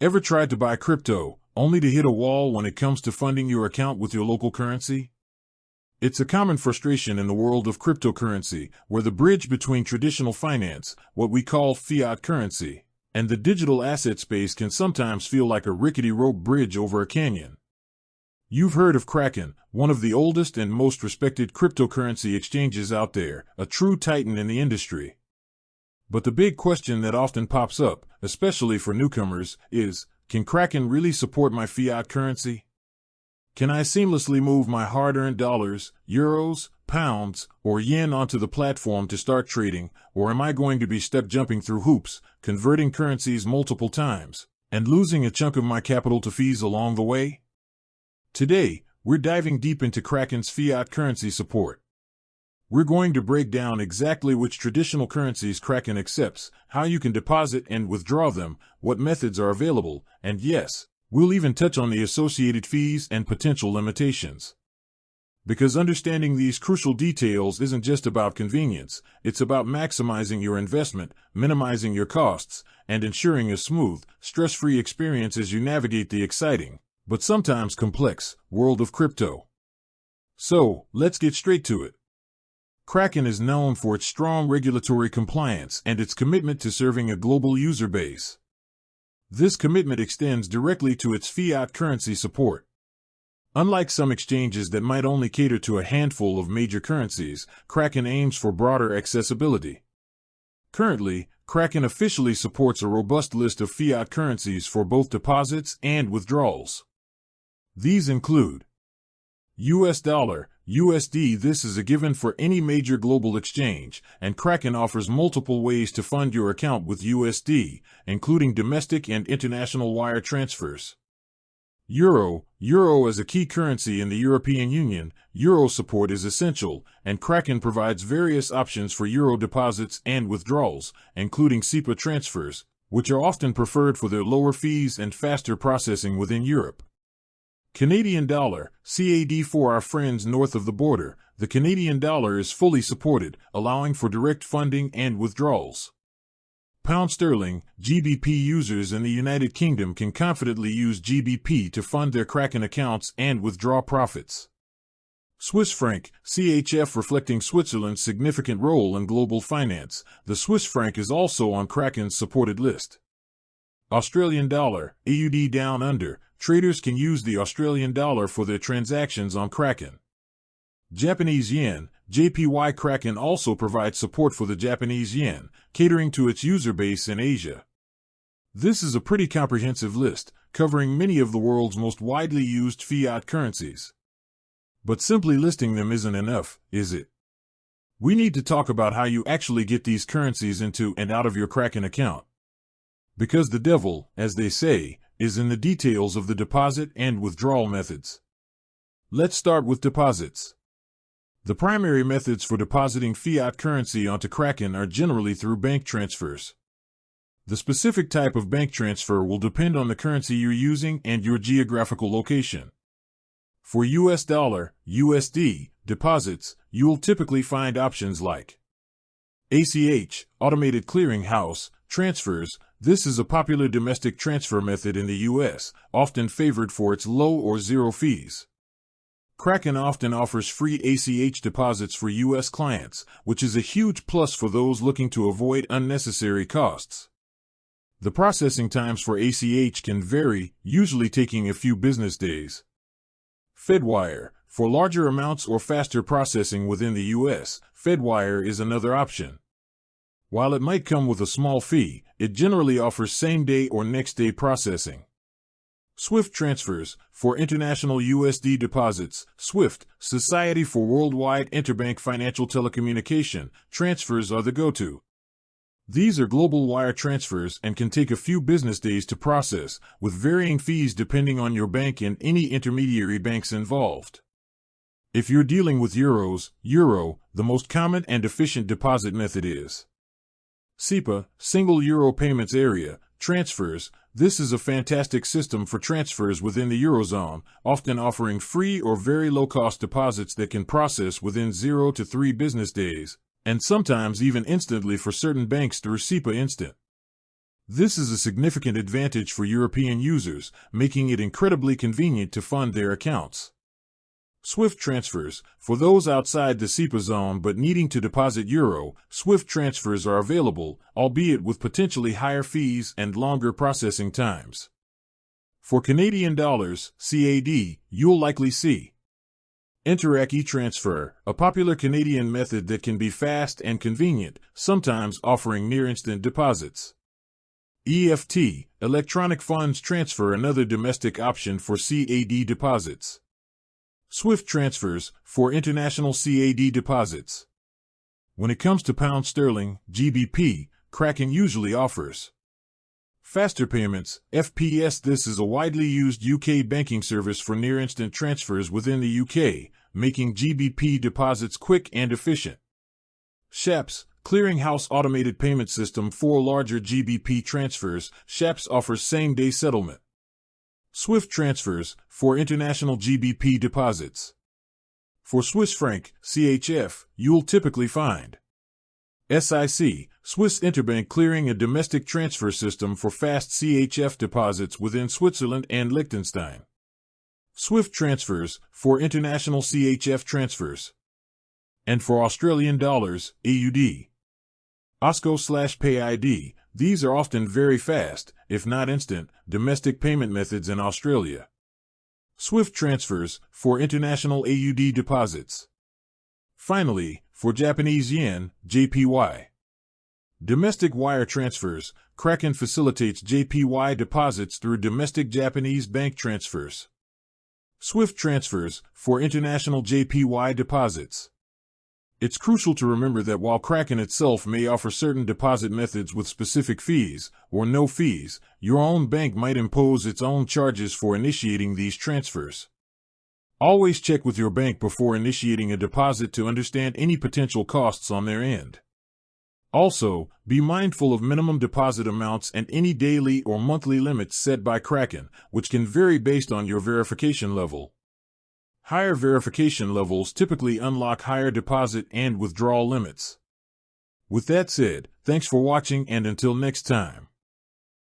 Ever tried to buy crypto, only to hit a wall when it comes to funding your account with your local currency? It's a common frustration in the world of cryptocurrency, where the bridge between traditional finance, what we call fiat currency, and the digital asset space can sometimes feel like a rickety rope bridge over a canyon. You've heard of Kraken, one of the oldest and most respected cryptocurrency exchanges out there, a true titan in the industry. But the big question that often pops up, especially for newcomers, is, can Kraken really support my fiat currency? Can I seamlessly move my hard-earned dollars, euros, pounds, or yen onto the platform to start trading, or am I going to be stuck jumping through hoops, converting currencies multiple times, and losing a chunk of my capital to fees along the way? Today, we're diving deep into Kraken's fiat currency support. We're going to break down exactly which traditional currencies Kraken accepts, how you can deposit and withdraw them, what methods are available, and yes, we'll even touch on the associated fees and potential limitations. Because understanding these crucial details isn't just about convenience, it's about maximizing your investment, minimizing your costs, and ensuring a smooth, stress-free experience as you navigate the exciting, but sometimes complex, world of crypto. So, let's get straight to it. Kraken is known for its strong regulatory compliance and its commitment to serving a global user base. This commitment extends directly to its fiat currency support. Unlike some exchanges that might only cater to a handful of major currencies, Kraken aims for broader accessibility. Currently, Kraken officially supports a robust list of fiat currencies for both deposits and withdrawals. These include US dollar, USD. This is a given for any major global exchange, and Kraken offers multiple ways to fund your account with USD, including domestic and international wire transfers. Euro as a key currency in the European Union, Euro support is essential, and Kraken provides various options for Euro deposits and withdrawals, including SEPA transfers, which are often preferred for their lower fees and faster processing within Europe. Canadian dollar, CAD. For our friends north of the border, the Canadian dollar is fully supported, allowing for direct funding and withdrawals. Pound sterling, GBP. Users in the United Kingdom can confidently use GBP to fund their Kraken accounts and withdraw profits. Swiss franc, CHF. Reflecting Switzerland's significant role in global finance, the Swiss franc is also on Kraken's supported list. Australian dollar, AUD. Down under, traders can use the Australian dollar for their transactions on Kraken. Japanese yen, JPY. Kraken also provides support for the Japanese yen, catering to its user base in Asia. This is a pretty comprehensive list, covering many of the world's most widely used fiat currencies. But simply listing them isn't enough, is it? We need to talk about how you actually get these currencies into and out of your Kraken account. Because the devil, as they say, is in the details of the deposit and withdrawal methods. Let's start with deposits. The primary methods for depositing fiat currency onto Kraken are generally through bank transfers. The specific type of bank transfer will depend on the currency you're using and your geographical location. For US dollar, USD, deposits, you'll typically find options like ACH, Automated Clearing House, transfers. This is a popular domestic transfer method in the US, often favored for its low or zero fees. Kraken often offers free ACH deposits for US clients, which is a huge plus for those looking to avoid unnecessary costs. The processing times for ACH can vary, usually taking a few business days. Fedwire, for larger amounts or faster processing within the US, Fedwire is another option. While it might come with a small fee, it generally offers same-day or next-day processing. SWIFT transfers, for international USD deposits, SWIFT, Society for Worldwide Interbank Financial Telecommunication, transfers are the go-to. These are global wire transfers and can take a few business days to process, with varying fees depending on your bank and any intermediary banks involved. If you're dealing with euros, Euro, the most common and efficient deposit method is SEPA, Single Euro Payments Area, transfers. This is a fantastic system for transfers within the Eurozone, often offering free or very low-cost deposits that can process within 0 to 3 business days, and sometimes even instantly for certain banks through SEPA Instant. This is a significant advantage for European users, making it incredibly convenient to fund their accounts. SWIFT transfers. For those outside the SEPA zone but needing to deposit euro, SWIFT transfers are available, albeit with potentially higher fees and longer processing times. For Canadian dollars, CAD, you'll likely see Interac e-transfer, a popular Canadian method that can be fast and convenient, sometimes offering near-instant deposits. EFT, electronic funds transfer, another domestic option for CAD deposits. SWIFT transfers, for international CAD deposits. When it comes to pound sterling, GBP, Kraken usually offers faster payments, FPS. This is a widely used UK banking service for near-instant transfers within the UK, making GBP deposits quick and efficient. SHAPS, Clearinghouse Automated Payment System for larger GBP transfers. SHAPS offers same-day settlement. SWIFT transfers, for international GBP deposits. For Swiss franc, CHF, you'll typically find SIC, Swiss Interbank Clearing, a domestic transfer system for fast CHF deposits within Switzerland and Liechtenstein. SWIFT transfers, for international CHF transfers. And for Australian dollars, AUD. OSCO/PayID, these are often very fast, if not instant, domestic payment methods in Australia. SWIFT transfers, for international AUD deposits. Finally, for Japanese yen, JPY. Domestic wire transfers. Kraken facilitates JPY deposits through domestic Japanese bank transfers. SWIFT transfers, for international JPY deposits. It's crucial to remember that while Kraken itself may offer certain deposit methods with specific fees, or no fees, your own bank might impose its own charges for initiating these transfers. Always check with your bank before initiating a deposit to understand any potential costs on their end. Also, be mindful of minimum deposit amounts and any daily or monthly limits set by Kraken, which can vary based on your verification level. Higher verification levels typically unlock higher deposit and withdrawal limits. With that said, thanks for watching, and until next time.